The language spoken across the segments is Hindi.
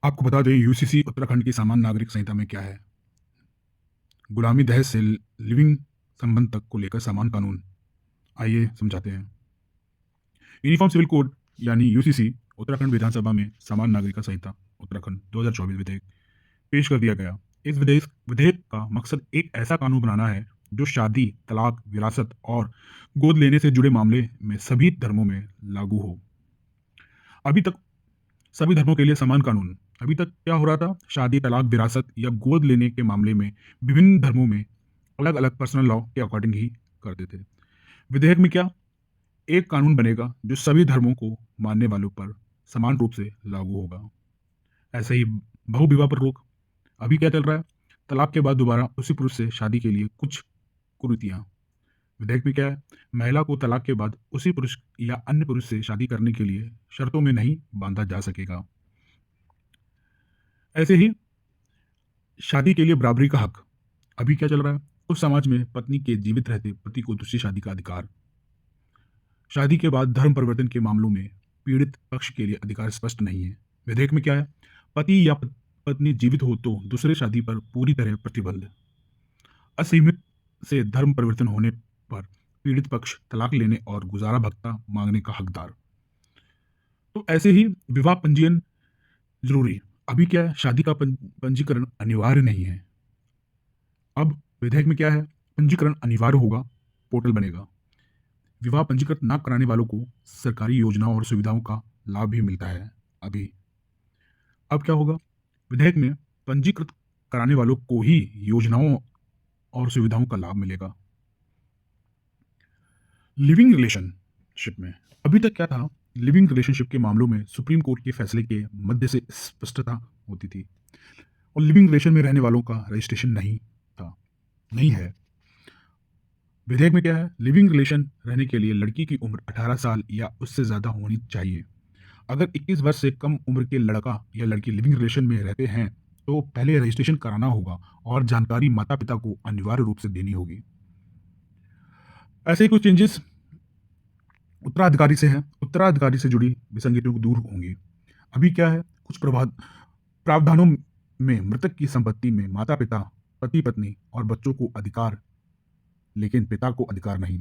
आपको बता दें यूसीसी उत्तराखंड की सामान्य नागरिक संहिता में क्या है। गुलामी दहेज से लिविंग संबंध तक को लेकर समान कानून। आइए समझाते हैं। यूनिफॉर्म सिविल कोड यानी यूसीसी उत्तराखंड विधानसभा में सामान्य नागरिक संहिता उत्तराखंड 2024 विधेयक पेश कर दिया गया। इस विधेयक का मकसद एक ऐसा कानून बनाना है जो शादी, तलाक, विरासत और गोद लेने से जुड़े मामले में सभी धर्मों में लागू हो। अभी तक सभी धर्मों के लिए समान कानून। अभी तक क्या हो रहा था, शादी, तलाक, विरासत या गोद लेने के मामले में विभिन्न धर्मों में अलग अलग पर्सनल लॉ के अकॉर्डिंग ही करते थे। विधेयक में क्या, एक कानून बनेगा जो सभी धर्मों को मानने वालों पर समान रूप से लागू होगा। ऐसे ही बहुविवाह पर रोक। अभी क्या चल रहा है, तलाक के बाद दोबारा उसी पुरुष से शादी के लिए कुछ कुरीतियां। विधेयक में क्या है, महिला को तलाक के बाद उसी पुरुष या अन्य पुरुष से शादी करने के लिए शर्तों में नहीं बांधा जा सकेगा। ऐसे ही शादी के लिए बराबरी का हक। अभी क्या चल रहा है, उस समाज में पत्नी के जीवित रहते पति को दूसरी शादी का अधिकार। शादी के बाद धर्म परिवर्तन के मामलों में पीड़ित पक्ष के लिए अधिकार स्पष्ट नहीं है। विधेयक में क्या है, पति या पत्नी जीवित हो तो दूसरे शादी पर पूरी तरह प्रतिबंध। असीमित से धर्म परिवर्तन होने पर पीड़ित पक्ष तलाक लेने और गुजारा भत्ता मांगने का हकदार। तो ऐसे ही विवाह पंजीयन जरूरी। अभी क्या है, शादी का पंजीकरण अनिवार्य नहीं है। अब विधेयक में क्या है, पंजीकरण अनिवार्य होगा, पोर्टल बनेगा। विवाह पंजीकृत न कराने वालों को सरकारी योजनाओं और सुविधाओं का लाभ भी मिलता है। अभी अब क्या होगा, विधेयक में पंजीकृत कराने वालों को ही योजनाओं और सुविधाओं का लाभ मिलेगा। लिविंग रिलेशनशिप में अभी तक क्या था, लिविंग रिलेशनशिप के मामलों में सुप्रीम कोर्ट के फैसले के मध्य से स्पष्टता होती थी और लिविंग रिलेशन में रहने वालों का रजिस्ट्रेशन नहीं था, नहीं है। विधेयक में क्या है, लिविंग रिलेशन रहने के लिए लड़की की उम्र 18 साल या उससे ज़्यादा होनी चाहिए। अगर 21 वर्ष से कम उम्र के लड़का या लड़की लिविंग रिलेशन में रहते हैं तो पहले रजिस्ट्रेशन कराना होगा और जानकारी माता पिता को अनिवार्य रूप से देनी होगी। ऐसे ही कुछ चेंजेस उत्तराधिकारी से है। उत्तराधिकारी से जुड़ी विसंगतियां दूर होंगी। अभी क्या है, कुछ प्रावधानों में मृतक की संपत्ति में माता पिता, पति पत्नी और बच्चों को अधिकार, लेकिन पिता को अधिकार नहीं।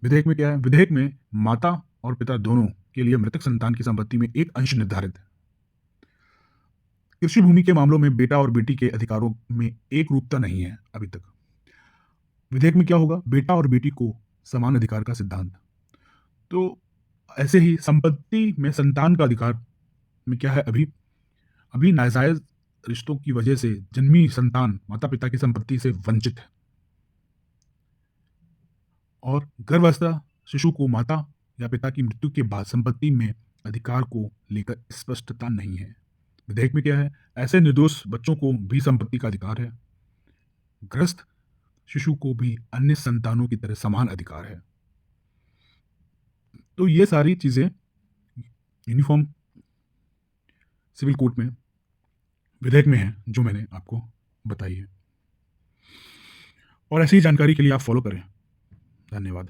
विधेयक में क्या है, विधेयक में माता और पिता दोनों के लिए मृतक संतान की संपत्ति में एक अंश निर्धारित है। कृषि भूमि के मामलों में बेटा और बेटी के अधिकारों में एक रूपता नहीं है अभी तक। विधेयक में क्या होगा, बेटा और बेटी को समान अधिकार का सिद्धांत। तो ऐसे ही संपत्ति में संतान का अधिकार में क्या है, अभी अभी नाजायज रिश्तों की वजह से जन्मी संतान माता पिता की संपत्ति से वंचित है और गर्भावस्था शिशु को माता या पिता की मृत्यु के बाद संपत्ति में अधिकार को लेकर स्पष्टता नहीं है। विधेयक में क्या है, ऐसे निर्दोष बच्चों को भी संपत्ति का अधिकार है। ग्रस्त शिशु को भी अन्य संतानों की तरह समान अधिकार है। तो ये सारी चीजें यूनिफॉर्म सिविल कोड में विधेयक में है जो मैंने आपको बताई है। और ऐसी जानकारी के लिए आप फॉलो करें। धन्यवाद।